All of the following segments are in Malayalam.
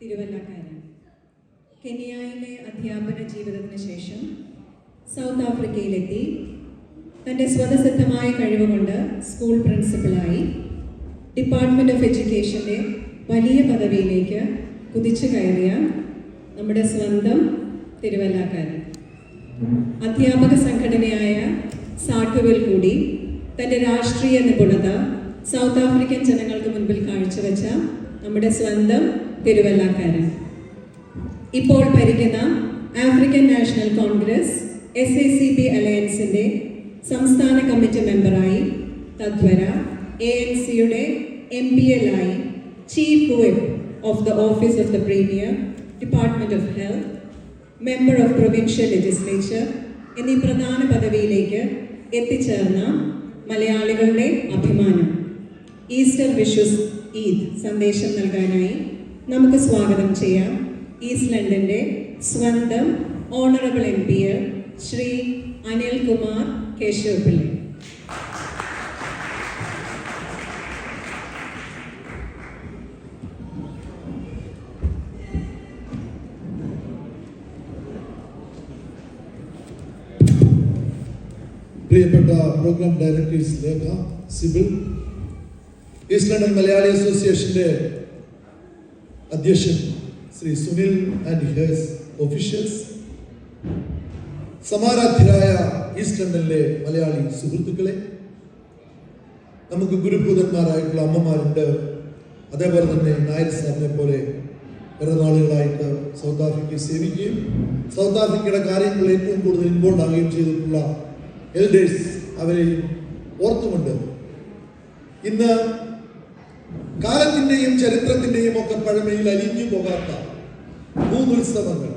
തിരുവല്ലക്കാരൻ. കെനിയയിലെ അധ്യാപന ജീവിതത്തിന് ശേഷം സൗത്ത് ആഫ്രിക്കയിലെത്തി തൻ്റെ സ്വതസിദ്ധമായ കഴിവുകൊണ്ട് സ്കൂൾ പ്രിൻസിപ്പലായി ഡിപ്പാർട്ട്മെൻറ്റ് ഓഫ് എഡ്യൂക്കേഷൻ്റെ വലിയ പദവിയിലേക്ക് കുതിച്ചു കയറിയ നമ്മുടെ സ്വന്തം തിരുവല്ലക്കാരൻ. അധ്യാപക സംഘടനയായ സാട്ടുവിൽ കൂടി തൻ്റെ രാഷ്ട്രീയ നിപുണത സൗത്ത് ആഫ്രിക്കൻ ജനങ്ങൾക്ക് മുൻപിൽ കാഴ്ചവെച്ച നമ്മുടെ സ്വന്തം തിരുവല്ലക്കാരൻ. ഇപ്പോൾ ഭരിക്കുന്ന ആഫ്രിക്കൻ നാഷണൽ കോൺഗ്രസ് SACP അലയൻസിൻ്റെ സംസ്ഥാന കമ്മിറ്റി മെമ്പറായി, തദ്വര ANC-യുടെ MPL ആയി, chief whip of the office of the premier, department of health, member of provincial legislature എന്നീ പ്രധാന പദവിയിലേക്ക് എത്തിച്ചേർന്ന മലയാളികളുടെ അഭിമാനം. ഈസ്റ്റർ വിഷസ് ഈദ് സന്ദേശം നൽകാനായി നമുക്ക് സ്വാഗതം ചെയ്യാം ഈസ്റ്റ് ലണ്ടൻ്റെ സ്വന്തം ഓണറബിൾ MPL ശ്രീ അനിൽകുമാർ കേശവപിള്ളി. പ്രിയപ്പെട്ട programme directors Lekha, Sibil, east London Malayali അസോസിയേഷന്റെ അധ്യക്ഷൻ ശ്രീ സുനിൽ ആൻഡ് ഹിയർസ് ഒഫീഷ്യൽസ്, സമാരാധ്യരായ ഈസ്റ്റ് ലണ്ടനിലെ മലയാളി സുഹൃത്തുക്കളെ, നമുക്ക് ഗുരുഭൂതന്മാരായിട്ടുള്ള അമ്മമാരുണ്ട്. അതേപോലെ തന്നെ നായർ സാറിനെ പോലെ കുറെ നാളുകളായിട്ട് സൗത്ത് ആഫ്രിക്കയെ സേവിക്കുകയും സൗത്ത് ആഫ്രിക്കയുടെ കാര്യങ്ങളിൽ ഏറ്റവും കൂടുതൽ ഇൻവോൾവ് ആവുകയും ചെയ്തിട്ടുള്ള എൽഡേഴ്സ്, അവരെയും ഓർത്തുകൊണ്ട് ഇന്ന് കാലത്തിൻ്റെയും ചരിത്രത്തിൻ്റെയും ഒക്കെ പഴമയിൽ അലിഞ്ഞു പോകാത്ത 3 ഉത്സവങ്ങൾ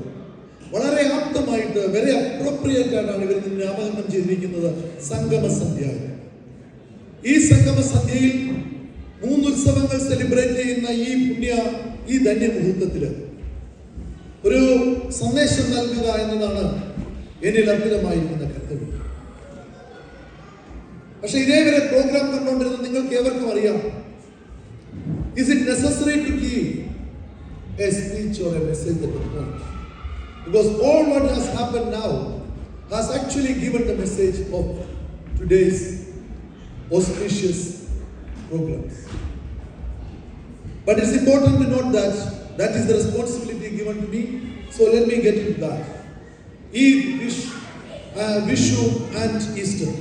വളരെ ആപ്തമായിട്ട്, വെരി അപ്രോപ്രിയേറ്റ് ആയിട്ടാണ് ഇവർ നാമകരണം ചെയ്തിരിക്കുന്നത് സംഗമസന്ധ്യ. ഈ സംഗമസന്ധ്യയിൽ 3 ഉത്സവങ്ങൾ സെലിബ്രേറ്റ് ചെയ്യുന്ന ഈ ധന്യമുഹൂർത്തത്തിൽ ഒരു സന്ദേശം നൽകുക എന്നതാണ് എന്നിൽ അർപ്പിതമായിരിക്കുന്ന കർത്തവ്യം. പക്ഷെ ഇതേവരെ പ്രോഗ്രാം കണ്ടുകൊണ്ടിരുന്ന നിങ്ങൾക്ക് ഏവർക്കും അറിയാം, is it necessary to give a speech or a message at the point? Because all what has happened now has actually given the message of today's auspicious programs. But it's important to note that that is the responsibility given to me. So let me get into that. Eid, Vishu and Easter.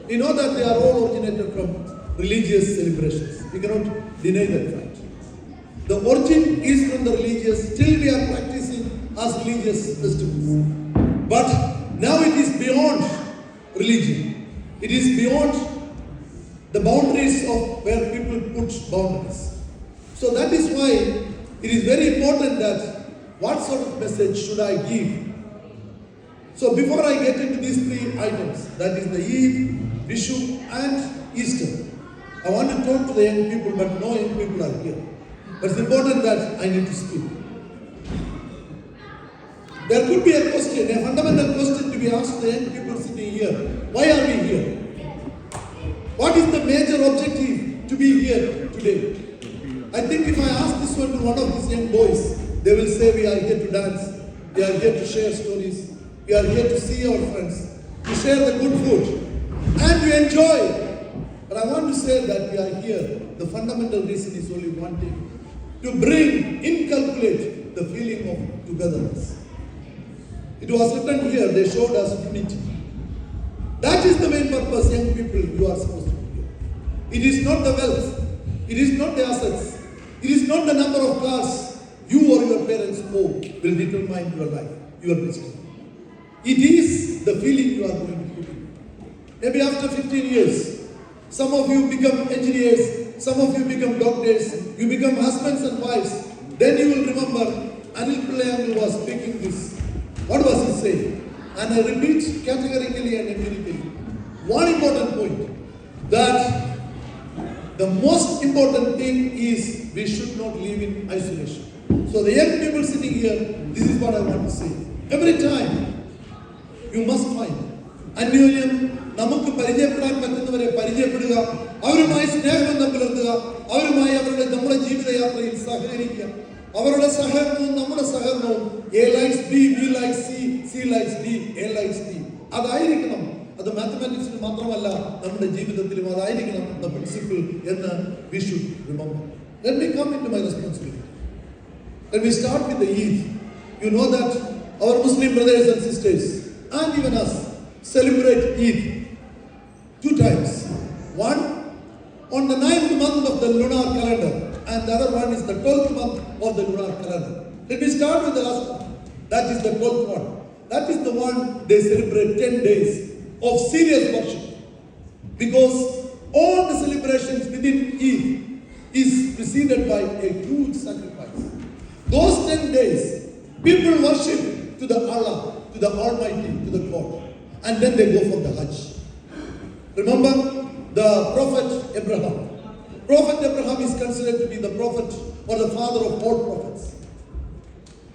We know that they are all originated from religious celebrations. We cannot deny that fact. The origin is from the religious, still we are practicing as religious festivals. But now it is beyond religion. It is beyond the boundaries of where people put boundaries. So that is why it is very important that what sort of message should I give. So before I get into these 3 items, that is the Eid, Vishu and Easter, I want to talk to the young people, but no young people are here. But it's important that I need to speak. There could be a question, a fundamental question to be asked the young people sitting here. Why are we here? What is the major objective to be here today? I think if I ask this one to one of these young boys, they will say we are here to dance, we are here to share stories, we are here to see our friends, to share the good food, and to enjoy. But I want to say that we are here, the fundamental reason is only one thing: to inculcate the feeling of togetherness. It was written here, they showed us unity. That is the main purpose, young people, you are supposed to be here. It is not the wealth, it is not the assets, it is not the number of cars you or your parents own will determine your life, your destiny. It is the feeling you are going to put in. Maybe after 15 years, some of you become engineers, some of you become doctors, you become husbands and wives. Then you will remember Anil Pillai was speaking this. What was he saying? And I repeat categorically and empirically. One important point, that the most important thing is we should not live in isolation. So the young people sitting here, this is what I want to say. Every time you must find അന്യോന്യം നമുക്ക് പരിചയപ്പെടാൻ പറ്റുന്നവരെ പരിചയപ്പെടുക, അവരുമായി സ്നേഹബന്ധം പുലർത്തുക, അവരുമായി നമ്മുടെ ജീവിതയാത്രയിൽ സഹകരിക്കുക, അവരുടെ സഹകരണവും നമ്മുടെ സഹകരണവും A likes B, B likes C, C likes D, A likes D. അതായിരിക്കണം. അത് മാത്തമാറ്റിക്സിൽ മാത്രമല്ല, നമ്മുടെ ജീവിതത്തിലും അതായിരിക്കണം the principle എന്ന് we should remember. Let me come into my responsibility. Let me start with the Eid. You know that our Muslim brothers and sisters and even us celebrate Eid 2 times. One on the 9th month of the lunar calendar, and the other one is the 12th month of the lunar calendar. Let me start with the last one. That is the 12th one. That is the one they celebrate 10 days of serious worship. Because all the celebrations within Eid is preceded by a huge sacrifice. Those 10 days, people worship to the Allah, to the Almighty, to the God. And then they go for the Hajj. Remember the Prophet Abraham. Prophet Abraham is considered to be the prophet or the father of all prophets.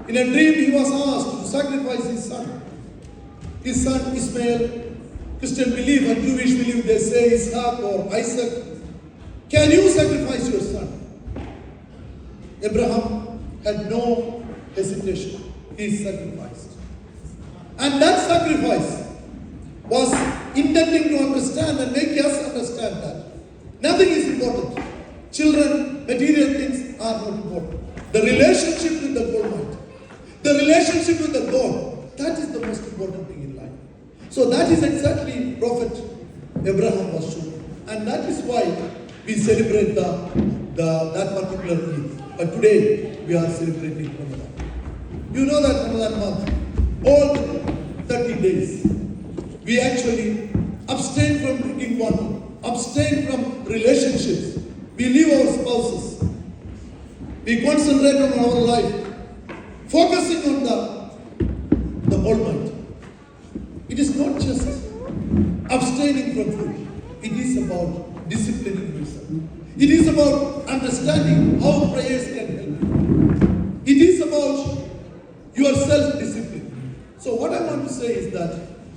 In a dream, he was asked to sacrifice his son. His son Ismail, Christian belief and Jewish belief, they say Ishaq or Isaac. Can you sacrifice your son? Abraham had no hesitation. He sacrificed. And that sacrifice was intending to understand and make us understand that nothing is important. Children, material things are not important. The relationship with the Almighty, the relationship with the God, that is the most important thing in life. So that is exactly Prophet Abraham was showing. And that is why we celebrate that particular Eid. But today we are celebrating Ramadan. You know that Ramadan month, all 30 days, we actually abstain from drinking water, abstain from relationships. We leave our spouses. We concentrate on our life, focusing on the Almighty. It is not just abstaining from food. It is about disciplining yourself. It is about understanding how prayers can help you. It is about your self-discipline. So what I want to say is that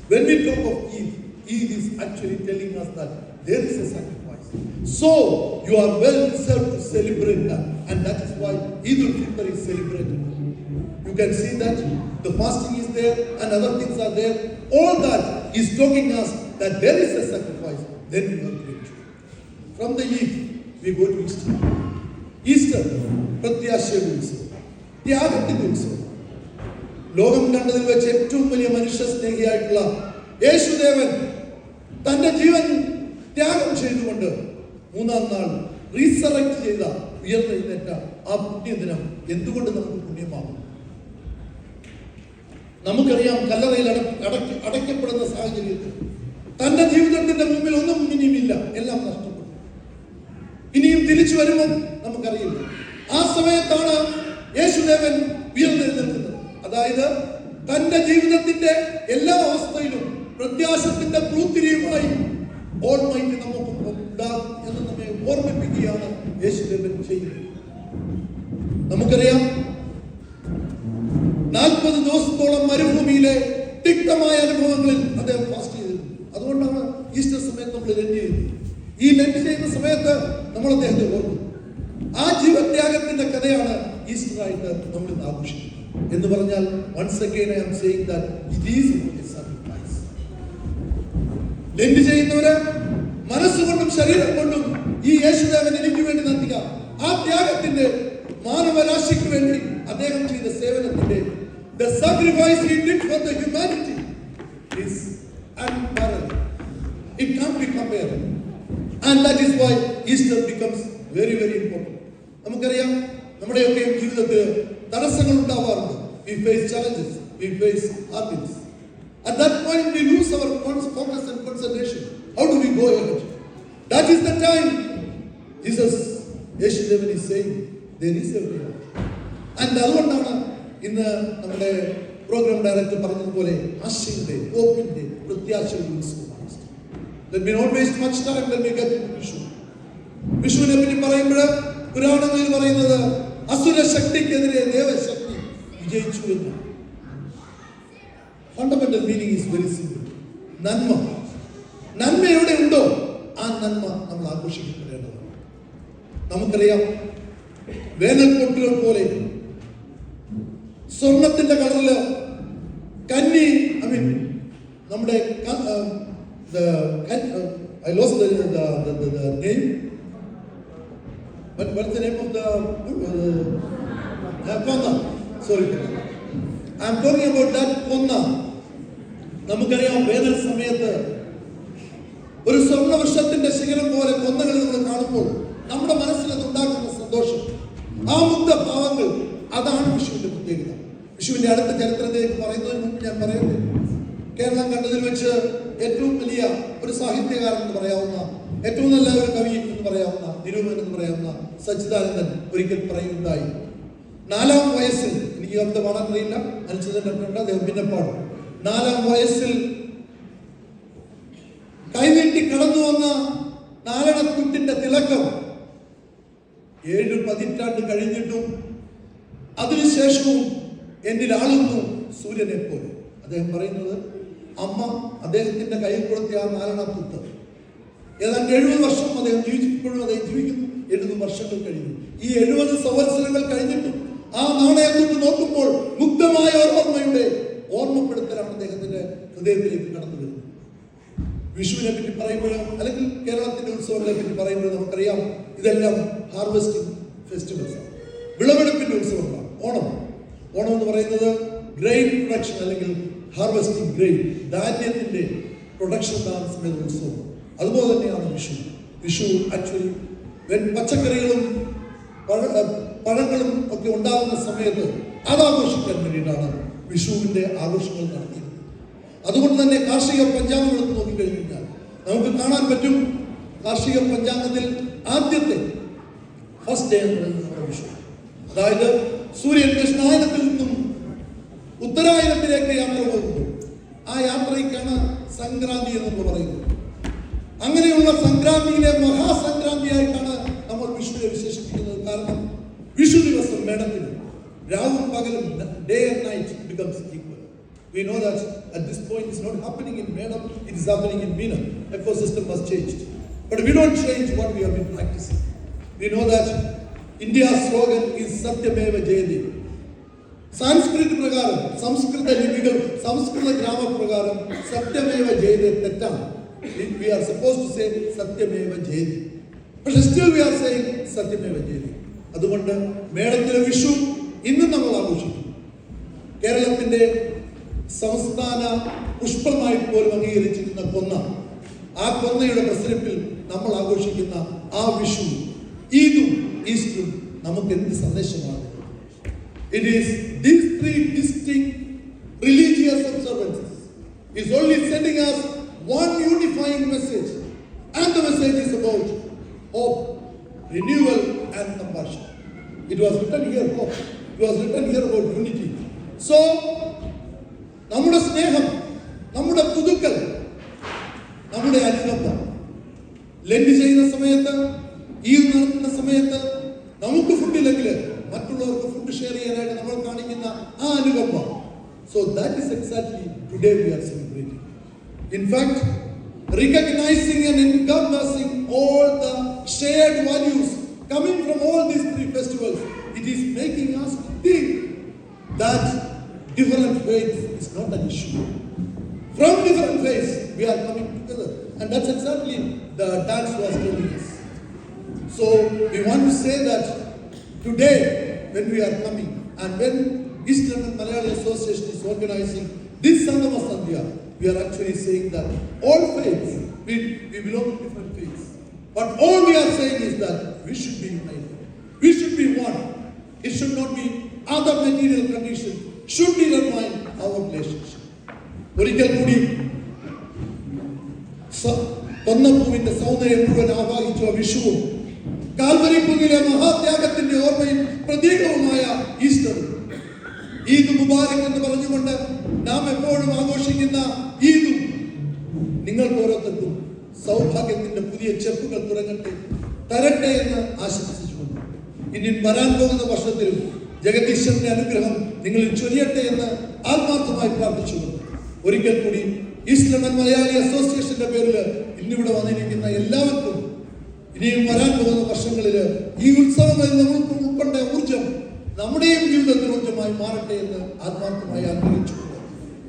when we talk of Eid, Eid is actually telling us that there is a sacrifice. So you are well deserved to celebrate that. And that is why Eid al-Fitr is celebrated. You can see that the fasting is there and other things are there. All that is talking us that there is a sacrifice. Then we are grateful. From the Eid, we go to Easter. Easter, പ്രത്യാശയുടെ ഉത്സവം, ത്യാഗത്തിന്റെ ഉത്സവം. ലോകം കണ്ടതിൽ വെച്ച് ഏറ്റവും വലിയ മനുഷ്യ സ്നേഹിയായിട്ടുള്ള യേശുദേവൻ തന്റെ ജീവൻ ത്യാഗം ചെയ്തുകൊണ്ട് 3-ാം നാൾ റീസറക്ട് ചെയ്ത ഉയർത്തെഴുന്നേറ്റ ആ പുണ്യദിനം എന്തുകൊണ്ട് നമുക്ക് പുണ്യമാകും? നമുക്കറിയാം, കല്ലറയിൽ അടയ്ക്കപ്പെടുന്ന സാഹചര്യത്തിൽ തന്റെ ജീവിതത്തിന്റെ മുമ്പിൽ ഒന്നും ഇനിയുമില്ല, എല്ലാം നഷ്ടപ്പെട്ടു. ഇനിയും തിരിച്ചു വരുമോ നമുക്കറിയില്ല. ആ സമയത്താണ് യേശുദേവൻ ഉയർത്തെഴുന്നേൽക്കുന്നത്. അതായത് തന്റെ ജീവിതത്തിന്റെ എല്ലാ അവസ്ഥയിലും പ്രത്യാശത്തിന്റെ പൂത്തിരിയുമായി ഓൾമൈറ്റി നമുക്കൊപ്പം ഉണ്ടാകും എന്ന് നമ്മെ ഓർമ്മിപ്പിക്കുകയാണ് യേശുദേവൻ ചെയ്യുന്നത്. നമുക്കറിയാം, 40 ദിവസത്തോളം മരുഭൂമിയിലെ തിക്തമായ അനുഭവങ്ങളിൽ അദ്ദേഹം ഫാസ്റ്റ് ചെയ്തിരുന്നു. അതുകൊണ്ടാണ് ഈസ്റ്റർ സമയത്ത് നമ്മൾ ലെൻഡ് ചെയ്യുന്നത്. ഈ ലെൻഡ് ചെയ്യുന്ന സമയത്ത് നമ്മൾ അദ്ദേഹത്തെ ഓർക്കും. ആ ജീവത്യാഗത്തിന്റെ കഥയാണ് ഈസ്റ്റർ ആയിട്ട് നമ്മൾ ഇന്ന് ആഘോഷിക്കുന്നത്. എന്ന് പറഞ്ഞാൽ, once again I am saying that it is a sacrifice. Lent ചെയ്യുന്നവര് മനസ്സുകൊണ്ടും ശരീരം കൊണ്ടും ഈ യേശുദേവൻ എനിക്ക് വേണ്ടി നടത്തിയ ആ ത്യാഗത്തിന്റെ മാനവരാശിക്ക് വേണ്ടി അദ്ദേഹം ചെയ്ത സേവനത്തിന്റെ the sacrifice he did for the humanity is unparalleled. It can't be compared. And that is why Easter becomes very, very important. നമുക്കറിയാം, നമ്മുടെയൊക്കെ ജീവിതത്തിൽ തടസ്സങ്ങൾ ഉണ്ടാവാറുണ്ട്. We face challenges, we face hurdles. At that point we lose our focus and concentration. How do we go ahead? That is the time Jesus, Yeshudevan is saying there is a way out. And അതുകൊണ്ടാണ് ഇന്ന് നമ്മുടെ പ്രോഗ്രാം ഡയറക്ടർ പറഞ്ഞതുപോലെ ആശയുടെ, ഹോപ്പിന്റെ, പ്രത്യാശയുടെ ഉത്സവമാണ്. Let me not waste much time. Let me get into Vishu. വിഷുവിനെ പറ്റി പറയുമ്പോൾ പുരാണങ്ങളിൽ പറയുന്നത് അസുര ശക്തിക്കെതിരെ ദേവശക്തി വിജയിച്ചു എന്ന്. Fundamental meaning is very simple. നന്മ എവിടെ ഉണ്ടോ ആ നന്മ നമ്മൾ ആഘോഷിക്കപ്പെടേണ്ടതാണ്. നമുക്കറിയാം, വേനൽക്കൊട്ടുകൾ പോലെ സ്വർണത്തിന്റെ കളറില് കന്നി, ഐ മീൻ നമ്മുടെ I lost the name. What's the name of the Konna? Sorry, I'm talking about that Konna. നമുക്കറിയാം വേനൽ സമയത്ത് ഒരു സ്വർണ്ണവൃക്ഷത്തിന്റെ ശിഖരം പോലെ കൊന്നകൾ നമ്മൾ കാണുമ്പോൾ നമ്മുടെ മനസ്സിൽ അതുണ്ടാക്കുന്ന സന്തോഷം, ആ മുഗ്ധ ഭാവങ്ങൾ, അതാണ് വിഷുവിന്റെ പ്രത്യേകത. വിഷുവിന്റെ അടുത്ത ചരിത്രത്തിലേക്ക് പറയുന്നതിന് മുമ്പ് ഞാൻ പറയട്ടെ, കേരളം കണ്ടതിൽ വെച്ച് ഏറ്റവും വലിയ ഒരു സാഹിത്യകാരൻ എന്ന് പറയാവുന്ന, ഏറ്റവും നല്ല ഒരു കവി എന്ന് പറയാവുന്ന, നിരൂപകൻ എന്ന് പറയാവുന്ന സച്ചിദാനന്ദൻ ഒരിക്കൽ പറയുകയുണ്ടായി, 4-ാം വയസ്സിൽ, എനിക്ക് കവിത പാടാൻ അറിയില്ല, അനുസരിച്ചിട്ടുണ്ട്, അദ്ദേഹം പിന്നെ പാടും, 4-ാം വയസ്സിൽ കൈനീട്ടി കടന്നു വന്ന നാരണക്കുട്ടിന്റെ തിളക്കം 7 പതിറ്റാണ്ട് കഴിഞ്ഞിട്ടും അതിനുശേഷവും എന്നിൽ ആളുന്നു സൂര്യനെ പോലെ. അദ്ദേഹം പറയുന്നത്, അമ്മ അദ്ദേഹത്തിന്റെ കയ്യിൽ കൊടുത്ത ആ നാരണക്കുത്ത് ഏതാണ്ട് 70 വർഷം അദ്ദേഹം ജീവിച്ചപ്പോഴും അദ്ദേഹം ജീവിക്കുന്നു. 70 വർഷങ്ങൾ കഴിഞ്ഞു. ഈ 70 സംവത്സരങ്ങൾ കഴിഞ്ഞിട്ടും ആ നാണയത്തുണ്ട് നോക്കുമ്പോൾ മുഗ്ധമായ ഓർമ്മയുടെ ഓർമ്മപ്പെടുത്തലാണ് അദ്ദേഹത്തിന്റെ ഹൃദയത്തിലേക്ക് കടന്നു വരുന്നത്. വിഷുവിനെ പറ്റി പറയുമ്പോൾ, അല്ലെങ്കിൽ കേരളത്തിന്റെ ഉത്സവങ്ങളെ പറ്റി പറയുമ്പോൾ നമുക്കറിയാം, ഇതെല്ലാം ഹാർവെസ്റ്റിംഗ് ഫെസ്റ്റിവൽസ് ആണ്, വിളവെടുപ്പിന്റെ ഉത്സവങ്ങളാണ്. ഓണം എന്ന് പറയുന്നത് ഗ്രെയിൻ പ്രൊഡക്ഷൻ, അല്ലെങ്കിൽ ഹാർവെസ്റ്റിംഗ് ഗ്രെയിൻ, ധാന്യത്തിന്റെ പ്രൊഡക്ഷൻ സമയത്ത് ഉത്സവം. അതുപോലെ തന്നെയാണ് വിഷു ആക്ച്വലി പച്ചക്കറികളും പഴങ്ങളും ഒക്കെ ഉണ്ടാകുന്ന സമയത്ത് അതാഘോഷിക്കാൻ വേണ്ടിയിട്ടാണ് വിഷുവിന്റെ ആഘോഷങ്ങൾ നടത്തിയത്. അതുകൊണ്ട് തന്നെ കാർഷിക പഞ്ചാംഗങ്ങൾ എടുത്ത് നോക്കിക്കഴിഞ്ഞാൽ നമുക്ക് കാണാൻ പറ്റും, കാർഷിക പഞ്ചാംഗത്തിൽ ആദ്യത്തെ ഫസ്റ്റ് ഡേ എന്ന് പറയുന്നത് വിഷു. അതായത് സൂര്യൻ ദക്ഷിണായനത്തിൽ നിന്നും ഉത്തരായനത്തിലേക്ക് യാത്ര പോകുന്നു. ആ യാത്രയ്ക്കാണ് സംക്രാന്തി എന്ന് പറയുന്നത്. അങ്ങനെയുള്ള സംക്രാന്തിയിലെ മഹാസംക്രാന്തിയായിട്ടാണ് നമ്മൾ വിഷുവിനെ വിശേഷിപ്പിക്കുന്നത്. കാരണം വിഷു ദിവസം മേടത്തിന് രാവും പകലും, day and night becomes equal. We know that at this point it's not happening in Medam, it is happening in Meenam. Ecosystem has changed, but we don't change what we have been practicing. We know that India's slogan is Satyameva Jayate. Sanskrit prakaram, Samskrita ലിപികൾ, സംസ്കൃത ഗ്രാമർ പ്രകാരം സത്യമേവ ജയതേ തെറ്റാണ്. We are supposed to say Satyameva Jayate, but still we are saying Satyameva Jayate. അതുകൊണ്ട് മേടത്തിലെ വിഷു ഇന്നും നമ്മൾ ആഘോഷിക്കും. കേരളത്തിന്റെ സംസ്ഥാന പുഷ്പമായി പോലും അംഗീകരിച്ചിരുന്ന കൊന്ന, ആ കൊന്നയുടെ പ്രസരിപ്പിൽ നമ്മൾ ആഘോഷിക്കുന്ന ആ വിഷു, ഈദും ഈസ്റ്ററും നമുക്ക് എന്ത് സന്ദേശമാണ്? It is these 3 distinct religious observances is only sending us one unifying message, and the message is about hope, renewal and compassion. It was written here, hope. It was written here about unity. So നമ്മുടെ സ്നേഹം, നമ്മുടെ പുതുക്കൽ, നമ്മുടെ അനുകമ്പ, ലെൻഡ് ചെയ്യുന്ന സമയത്ത്, ഈദ് നടത്തുന്ന സമയത്ത് നമുക്ക് ഫുഡില്ലെങ്കിൽ മറ്റുള്ളവർക്ക് ഫുഡ് ഷെയർ ചെയ്യാനായിട്ട് നമ്മൾ കാണിക്കുന്ന ആ അനുകമ്പ. So that is exactly today we are celebrating. In fact, recognizing and encompassing all the shared values coming from all these 3 festivals, it is making us think that different faiths is not an issue. From different faiths we are coming together, and that's exactly the dance was telling us. So we want to say that today when we are coming, and when Eastern and Malayali Association is organizing this Sangama Sandhya, we are actually saying that all faiths, we belong to different faiths, but all we are saying is that we should be united, we should be one. It should not be other material conditions should determine our relationship. ഒരിക്കൽ കൂടി കൊന്നപ്പൂവിന്റെ സൗന്ദര്യം മുഴുവൻ ആവാഹിച്ച വിഷുവും കാൽവരിപ്പുകിലെ മഹാത്യാഗത്തിന്റെ ഓർമ്മയും പ്രതീകവുമായ ഈസ്റ്ററും, ഈദ് മുബാരക് എന്ന് പറഞ്ഞുകൊണ്ട് നാം എപ്പോഴും ആഘോഷിക്കുന്ന ഈദും നിങ്ങൾക്ക് ഓരോരുത്തർക്കും സൗഭാഗ്യത്തിന്റെ പുതിയ ചെപ്പുകൾ തരട്ടെ എന്ന് ആശംസിച്ചുകൊണ്ട് ഇനി വരാൻ പോകുന്ന വർഷത്തിലും ജഗദീശ്വരന്റെ അനുഗ്രഹം നിങ്ങളിൽ ചൊരിയട്ടെ എന്ന് ആത്മാർത്ഥമായി പ്രാർത്ഥിച്ചുകൊണ്ട് ഒരിക്കൽ കൂടി ഈസ്റ്റേൺ ആൻഡ് മലയാളി അസോസിയേഷന്റെ പേരിൽ ഇന്നിവിടെ വന്നിരിക്കുന്ന എല്ലാവർക്കും ഇനിയും വരാൻ പോകുന്ന വർഷങ്ങളിൽ ഈ ഉത്സവങ്ങളിൽ നമുക്ക് ഉൾക്കൊണ്ട ഊർജം നമ്മുടെയും ജീവിതത്തിൽ ഊർജ്ജം പ്രചോദനമായി മാറട്ടെ എന്ന് ആത്മാർത്ഥമായി ആഗ്രഹിച്ചുകൊണ്ട്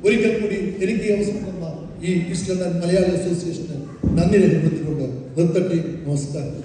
ഒരിക്കൽ കൂടി എനിക്ക് ഈ അവസരം തന്ന ഈ ഈസ്റ്റ് ലണ്ടൻ മലയാളി അസോസിയേഷന് നന്ദി രേഖപ്പെടുത്തിക്കൊണ്ട് നിർത്തട്ടെ. നമസ്കാരം.